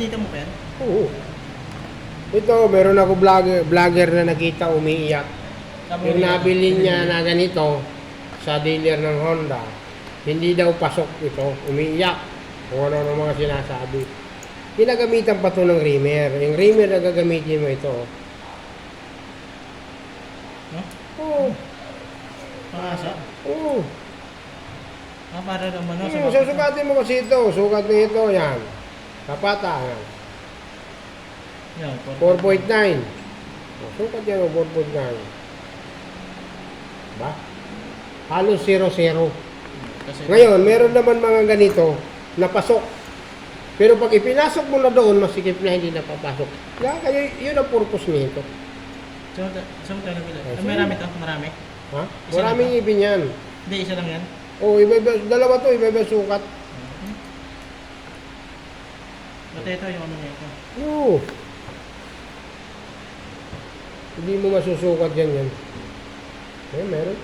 Dito mo pa yan? Oo. Ito, meron ako vlogger na nakita umiiyak. Yung nabili niya na ganito sa dealer ng Honda, hindi daw pasok ito, umiiyak. Kung ano ng mga sinasabi. Ginagamitan pa to ng reamer. Yung reamer na gagamitin mo ito. No? Oo. Pangasa? Oo. Para naman no, Yung susukatin mo kasi ito. Sukat mo ito, yan. Kapata, yan. Yan, 4.9. Sukat yan o 4.9. Ba? Halos 0-0. Kasi, Ngayon, meron naman mga ganito na pasok. Pero pag ipinasok mo na doon, masikip na hindi napapasok. Kaya yun ang purpose nito. saan mo tayo nabili? Ay, Marami to? Marami? Ha? Maraming ibin yan. Hindi, isa lang yan. O, dalawa to, iba sukat. Ba't ito yung ano niya ito? Oo. Hindi mo masusukat yan yan. Eh, meron.